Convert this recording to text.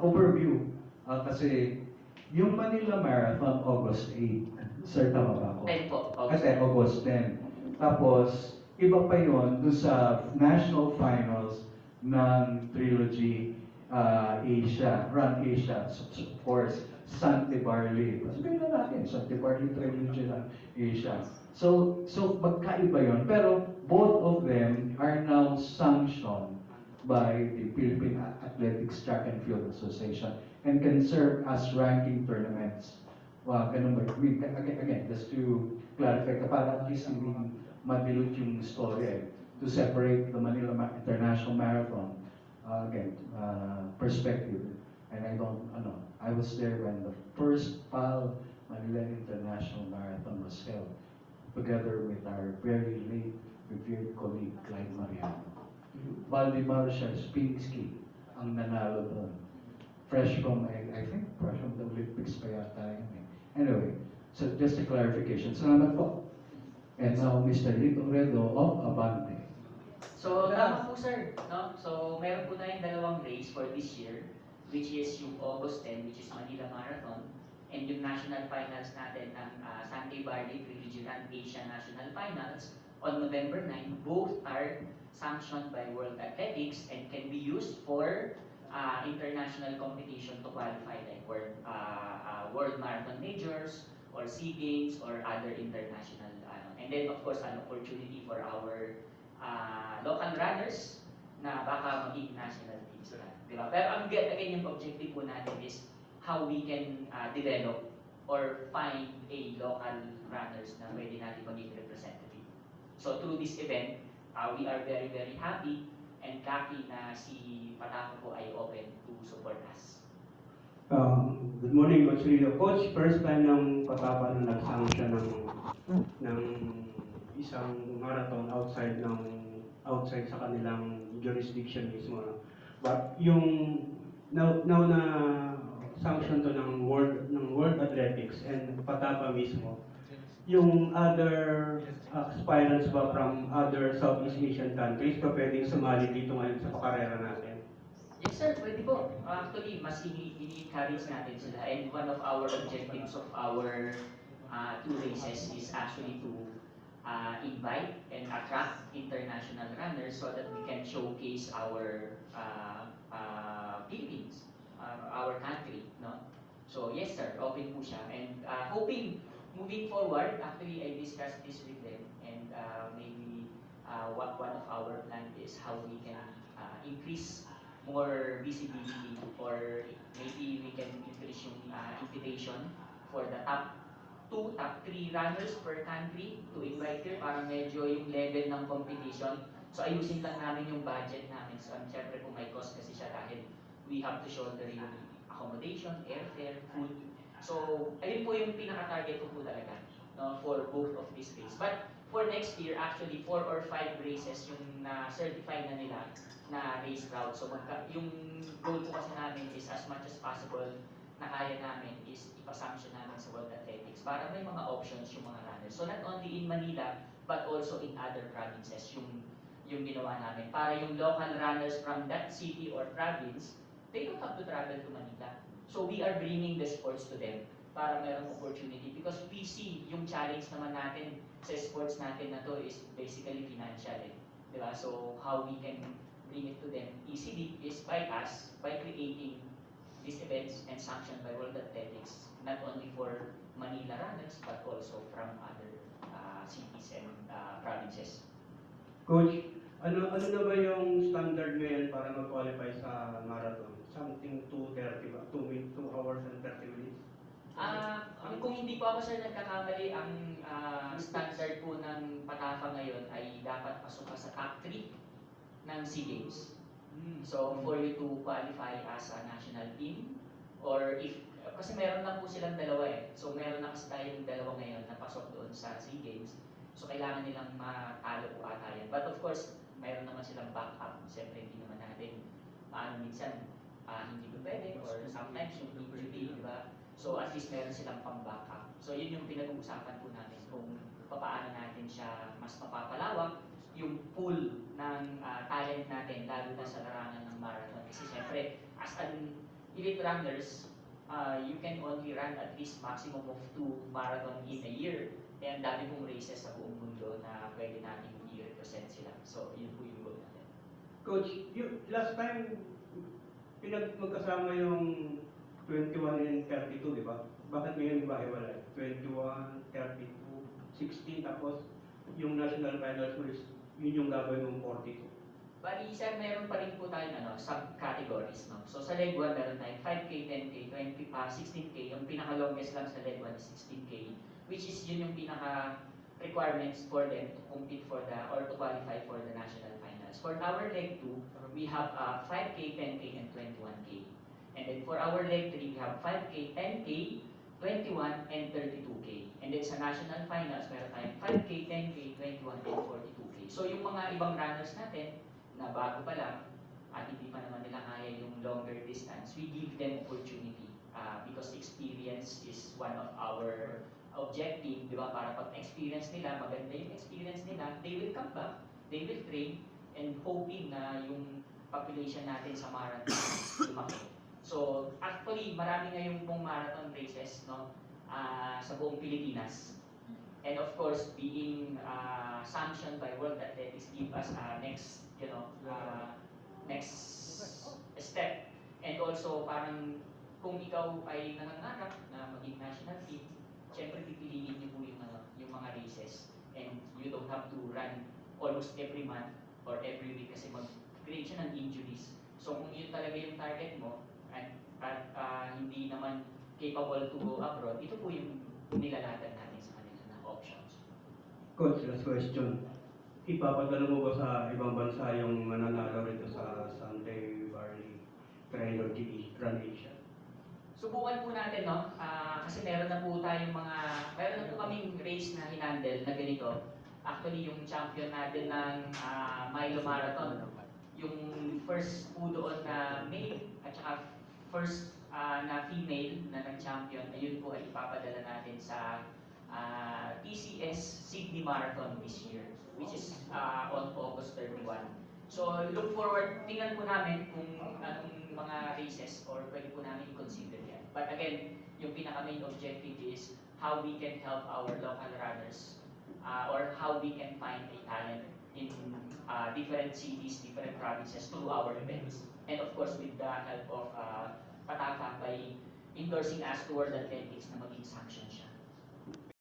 overview. Kasi yung Manila Marathon, August 8. Sir, tama ba ako? 10 po. August 10. Tapos, iba pa yon dun sa national finals ng Trilogy Asia, Run Asia, of course, Sante Barley. Sabihin na natin, Sante Barley Trilogy ng Asia. So magkaiba yon. Pero both of them are now sanctioned by the Philippine Athletics Track and Field Association and can serve as ranking tournaments. Ganun ba? Again, just to clarify, para at least hindi madilute yung story to separate the Manila International Marathon, perspective. And I was there when the first PAL Manila International Marathon was held, together with our very late revered colleague, Clyde Mariano. Valdemar Sierpinski ang nanalo doon. Fresh from, I think, fresh from the Olympics pa yata yun. Anyway, so just a clarification. Salamat po. And now, Mr. Lito Redo of Abante. So, tama po sir. No? So, meron po tayong dalawang race for this year, which is yung August 10, which is Manila Marathon, and yung national finals natin ng Sante Barley Trilogy Run Asia National Finals on November 9. Both are sanctioned by World Athletics and can be used for international competition to qualify, like World Marathon Majors or SEA Games or other international. And then of course, an opportunity for our local runners na baka maging national teams sila. Diba? Pero again, yung objective po natin is how we can develop or find a local runners na pwede natin maging representative. So through this event, we are very, very happy and lucky na si Pataco po ay open to support us. Good morning, Coach Leo. Coach, first time ng Patapa na nag-sanction ng isang marathon outside sa kanilang jurisdiction mismo. But yung now na sanction to ng World Athletics and Patapa mismo, yung other aspirants ba from other Southeast Asian countries pa pwedeng sumali dito ngayon sa pakarera natin? Yes sir, pwede po. Actually, mas ini-encourage natin sila. And one of our objectives of our two races is actually to invite and attract international runners so that we can showcase our Philippines, our country. No? So yes sir, open po siya. And hoping, moving forward, actually I discussed this with them and maybe one of our plan is how we can increase more visibility or maybe we can increase yung invitation for the top 2, top 3 runners per country to invite here para medyo yung level ng competition. So ayusin lang namin yung budget namin. So syempre kung may cost kasi siya dahil we have to shoulder yung accommodation, airfare, food. So ayun po yung pinaka-target ko po talaga, no, for both of these races. But for next year, actually 4 or 5 races yung na-certify na nila na race route. So yung goal po kasi namin is as much as possible na kaya namin is ipasanction namin sa World Athletics para may mga options yung mga runners. So not only in Manila, but also in other provinces yung ginawa namin. Para yung local runners from that city or province, they don't have to travel to Manila. So we are bringing the sports to them para mayroong opportunity because we see yung challenge naman natin sa sports natin na to is basically financial. Diba? So how we can bring it to them easily is by us, by creating these events and sanctioned by World Athletics, not only for Manila runners, but also from other cities and provinces. Coach, ano na ba yung standard ngayon para mag-qualify sa marathon? Something 2:30 ba? 2 hours and 30 minutes? Kung hindi po ako sir nagkakamali, ang standard po ng Patafa ngayon ay dapat pasok ka sa top 3 ng SEA Games. So for you to qualify as a national team or kasi meron lang po silang dalawa So meron na kasi tayong dalawa ngayon na pasok doon sa SEA Games. So kailangan nilang matalo po ata yan. But of course, meron naman silang backup. Siyempre hindi naman natin minsan hindi po pwede or sometimes yung injury, di ba? So at least meron silang pang-backup. So yun yung pinag-uusapan po natin kung paano natin siya mas mapapalawak yung pool ng talent natin lalo na sa larangan ng marathon. Kasi siyempre, as an elite runners, you can only run at least maximum of 2 marathon in a year. Kaya ang dami pong races sa buong mundo na pwede natin i-represent sila. So, yun po yung goal natin. Coach, last time, magkasama yung 21 and 32, di ba? Bakit ngayon di ba hiwalay? 21, 32, 16, tapos yung national finals mo is yun yung gagawin mong 42. Bali, sir, meron pa rin po tayong subcategories. No? So, sa leg 1, meron tayong 5K, 10K, 16K. Yung pinaka-longest lang sa leg 1 is 16K, which is yun yung pinaka-requirements for them to compete for the, or to qualify for the national finals. For our leg 2, we have 5K, 10K, and 21K. And then for our leg 3, we have 5K, 10K, 21, and 32K. And then sa national finals, meron tayong 5K, 10K, 21, and 42K. So yung mga ibang runners natin, na bago pa lang, at hindi pa naman nila kaya yung longer distance, we give them opportunity because experience is one of our objective, di ba? Para pag experience nila, maganda yung experience nila, they will come back, they will train, and hoping na yung population natin sa marathon lumaki. So, actually, marami ngayong pong marathon races, no? Sa buong Pilipinas. And of course, being sanctioned by World Athletics give us next, next step. And also, parang kung ikaw ay nangangarap na maging national team, syempre pipiliin niyo po yung mga races. And you don't have to run almost every month or every week kasi mag-create siya ng injuries. So kung yun talaga yung target mo, at hindi naman capable to go abroad, ito po yung nilalatan natin sa kanila na options. Coach, last question. Ipapadala mo ba sa ibang bansa yung mananalo rito sa Sunday Barley Trail GE Run Asia? Subukan po natin, no? Kasi meron na po kaming race na hinandle na ganito. Actually, yung champion natin ng Milo Marathon, yung first po doon na male at saka first na female na nag-champion, ayun po ay ipapadala natin sa TCS Sydney Marathon this year, which is on August 31. So look forward, tingnan po namin kung anong mga races or pwede po namin i-consider yan. But again, yung pinaka-main objective is how we can help our local runners or how we can find a talent in different cities, different provinces through our events. And of course, with the help of Pataka by endorsing us to World Athletics na maging sanction siya.